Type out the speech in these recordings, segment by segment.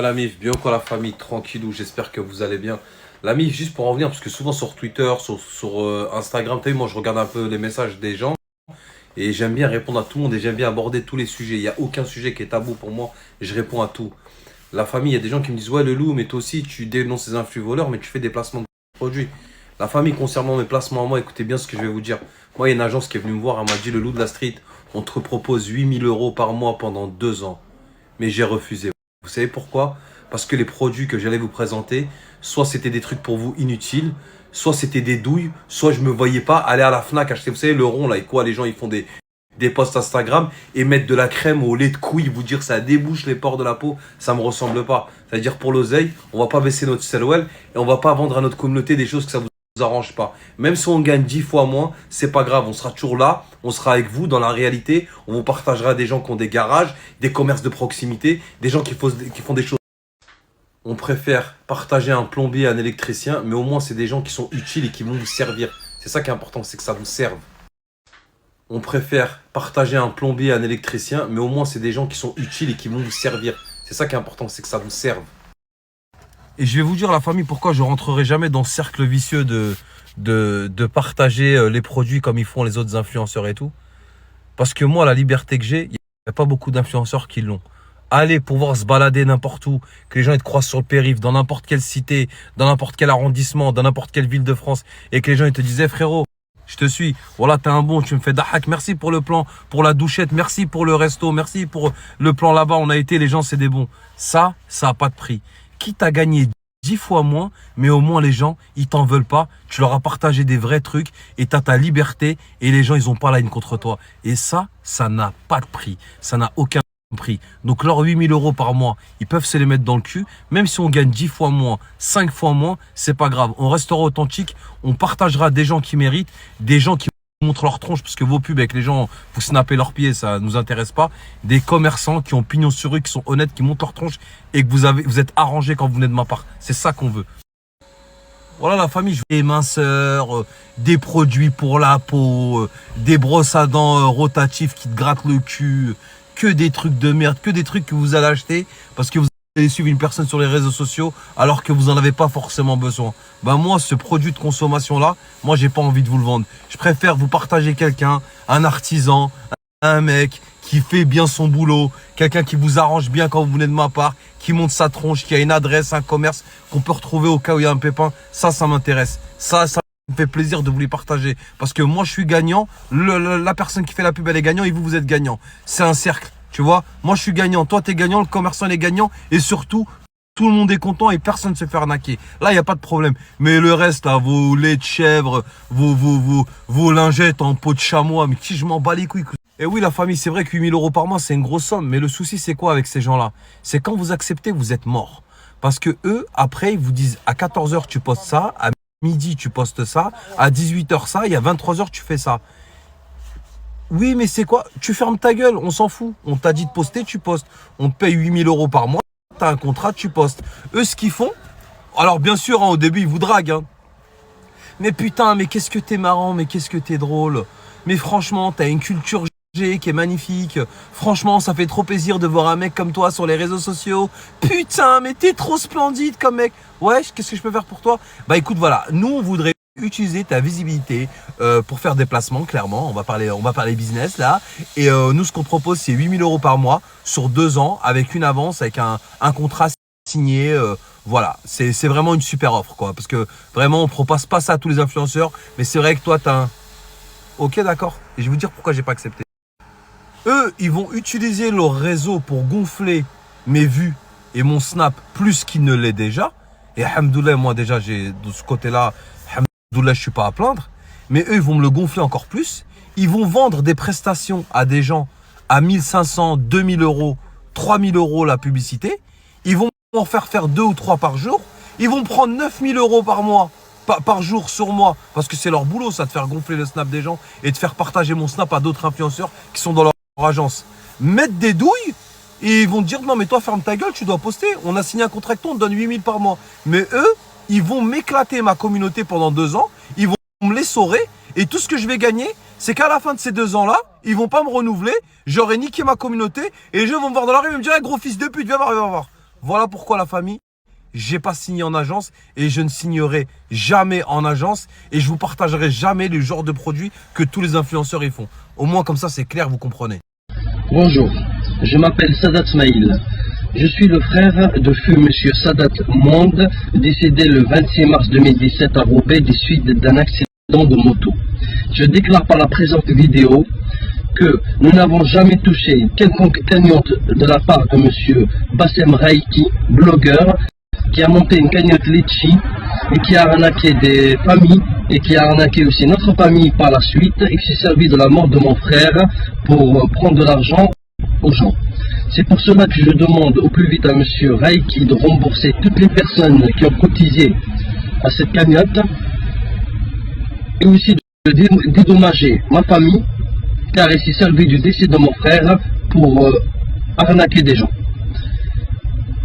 la MIF, bien quoi la famille, tranquillou, j'espère que vous allez bien. La MIF, juste pour en venir, parce que souvent sur Twitter, sur Instagram, t'as vu, moi je regarde un peu les messages des gens et j'aime bien répondre à tout le monde et j'aime bien aborder tous les sujets. Il n'y a aucun sujet qui est tabou pour moi, je réponds à tout. La famille, il y a des gens qui me disent, ouais le loup, mais toi aussi tu dénonces ces influx voleurs, mais tu fais des placements de produits. La famille, concernant mes placements à moi, écoutez bien ce que je vais vous dire. Moi, il y a une agence qui est venue me voir, elle m'a dit, le loup de la street, on te propose 8 000 € par mois pendant 2 ans. Mais j'ai refusé. Vous savez pourquoi? Parce que les produits que j'allais vous présenter, soit c'était des trucs pour vous inutiles, soit c'était des douilles, soit je me voyais pas aller à la Fnac acheter, vous savez, le rond là, et quoi, les gens ils font des posts Instagram et mettre de la crème au lait de couille, vous dire ça débouche les pores de la peau, ça me ressemble pas. C'est-à-dire pour l'oseille, on va pas baisser notre sellwell et on va pas vendre à notre communauté des choses que ça vous arrange pas. Même si on gagne 10 fois moins, c'est pas grave, on sera toujours là, on sera avec vous dans la réalité, on vous partagera des gens qui ont des garages, des commerces de proximité, des gens qui font des choses. On préfère partager un plombier, un électricien, mais au moins c'est des gens qui sont utiles et qui vont vous servir. C'est ça qui est important, c'est que ça vous serve. On préfère partager un plombier, un électricien, mais au moins c'est des gens qui sont utiles et qui vont vous servir. C'est ça qui est important, c'est que ça vous serve. Et je vais vous dire, la famille, pourquoi je rentrerai jamais dans ce cercle vicieux de partager les produits comme ils font les autres influenceurs et tout. Parce que moi, la liberté que j'ai, il n'y a pas beaucoup d'influenceurs qui l'ont. Aller pouvoir se balader n'importe où, que les gens ils te croisent sur le périph', dans n'importe quelle cité, dans n'importe quel arrondissement, dans n'importe quelle ville de France, et que les gens ils te disaient, frérot, je te suis, voilà, t'es un bon, tu me fais dahak, merci pour le plan, pour la douchette, merci pour le resto, merci pour le plan là-bas, on a été, les gens c'est des bons. Ça a pas de prix. Quitte à gagner 10 fois moins, mais au moins les gens, ils t'en veulent pas. Tu leur as partagé des vrais trucs et t'as ta liberté et les gens, ils ont pas la haine contre toi. Et ça n'a pas de prix. Ça n'a aucun prix. Donc leurs 8 000 € par mois, ils peuvent se les mettre dans le cul. Même si on gagne 10 fois moins, 5 fois moins, c'est pas grave. On restera authentique. On partagera des gens qui méritent, des gens qui montrent leur tronche, parce que vos pubs avec les gens, vous snappez leurs pieds, ça nous intéresse pas. Des commerçants qui ont pignon sur rue, qui sont honnêtes, qui montent leur tronche et que vous êtes arrangés quand vous venez de ma part. C'est ça qu'on veut. Voilà la famille, je veux des minceurs, des produits pour la peau, des brosses à dents rotatives qui te grattent le cul, que des trucs de merde, que des trucs que vous allez acheter parce que vous allez suivre une personne sur les réseaux sociaux alors que vous n'en avez pas forcément besoin. Ben moi, ce produit de consommation-là, moi, j'ai pas envie de vous le vendre. Je préfère vous partager quelqu'un, un artisan, un mec qui fait bien son boulot, quelqu'un qui vous arrange bien quand vous venez de ma part, qui monte sa tronche, qui a une adresse, un commerce qu'on peut retrouver au cas où il y a un pépin. Ça m'intéresse. Ça me fait plaisir de vous les partager. Parce que moi, je suis gagnant. La personne qui fait la pub, elle est gagnant et vous êtes gagnant. C'est un cercle. Tu vois, moi, je suis gagnant. Toi, tu es gagnant. Le commerçant, il est gagnant. Et surtout, tout le monde est content et personne ne se fait arnaquer. Là, il n'y a pas de problème. Mais le reste, là, vos laits de chèvre, vos lingettes en peau de chamois, mais qui je m'en bats les couilles. Et oui, la famille, c'est vrai que 8 000 € par mois, c'est une grosse somme. Mais le souci, c'est quoi avec ces gens-là? C'est quand vous acceptez, vous êtes mort. Parce que eux, après, ils vous disent à 14 h, tu postes ça. À midi, tu postes ça. À 18 h, ça. Et à 23 h, tu fais ça. Oui, mais c'est quoi? Tu fermes ta gueule, on s'en fout. On t'a dit de poster, tu postes. On te paye 8 000 € par mois. T'as un contrat, tu postes. Eux, ce qu'ils font, alors bien sûr, hein, au début, ils vous draguent. Hein. Mais putain, mais qu'est-ce que t'es marrant, mais qu'est-ce que t'es drôle. Mais franchement, t'as une culture G qui est magnifique. Franchement, ça fait trop plaisir de voir un mec comme toi sur les réseaux sociaux. Putain, mais t'es trop splendide comme mec. Ouais, qu'est-ce que je peux faire pour toi? Bah écoute, voilà, nous, on voudrait utiliser ta visibilité pour faire des placements, clairement. On va parler business là. Et nous, ce qu'on propose, c'est 8 000 € par mois sur 2 ans avec une avance, avec un contrat signé. Voilà, c'est vraiment une super offre, quoi. Parce que vraiment, on propose pas ça à tous les influenceurs. Mais c'est vrai que toi, t'as un... Ok, d'accord. Et je vais vous dire pourquoi j'ai pas accepté. Eux, ils vont utiliser leur réseau pour gonfler mes vues et mon snap plus qu'il ne l'est déjà. Et alhamdoulilah, moi déjà, j'ai de ce côté-là, alhamdoulilah, je suis pas à plaindre. Mais eux, ils vont me le gonfler encore plus. Ils vont vendre des prestations à des gens à 1500, 2000 €, 3000 € la publicité. Ils vont en faire 2 ou 3 par jour. Ils vont prendre 9000 € par mois, par jour sur moi. Parce que c'est leur boulot, ça, de faire gonfler le snap des gens et de faire partager mon snap à d'autres influenceurs qui sont dans leur agence. Mettre des douilles et ils vont te dire non mais toi ferme ta gueule, tu dois poster. On a signé un contrat, on te donne 8000 par mois. Mais eux, ils vont m'éclater ma communauté pendant 2 ans. Ils vont me l'essorer et tout ce que je vais gagner, c'est qu'à la fin de ces 2 ans-là, ils vont pas me renouveler. J'aurai niqué ma communauté et les gens vont me voir dans la rue et me dire hey, gros fils de pute, viens voir, viens voir. Voilà pourquoi la famille, j'ai pas signé en agence et je ne signerai jamais en agence et je vous partagerai jamais le genre de produits que tous les influenceurs y font. Au moins comme ça c'est clair, vous comprenez. Bonjour, je m'appelle Sadat Smaïl. Je suis le frère de feu Monsieur Sadat Monde, décédé le 26 mars 2017 à Roubaix des suites d'un accident de moto. Je déclare par la présente vidéo que nous n'avons jamais touché quelconque cagnotte de la part de Monsieur Bassem Raiki, blogueur, qui a monté une cagnotte Litchi et qui a arnaqué des familles et qui a arnaqué aussi notre famille par la suite et qui s'est servi de la mort de mon frère pour prendre de l'argent aux gens. C'est pour cela que je demande au plus vite à Monsieur Raiki de rembourser toutes les personnes qui ont cotisé à cette cagnotte et aussi de dédommager ma famille car il s'est servi du décès de mon frère pour arnaquer des gens.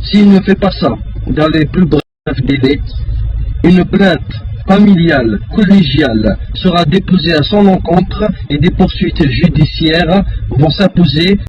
S'il ne fait pas ça dans les plus brefs délais, une plainte familiale, collégiale sera déposée à son encontre et des poursuites judiciaires vont s'imposer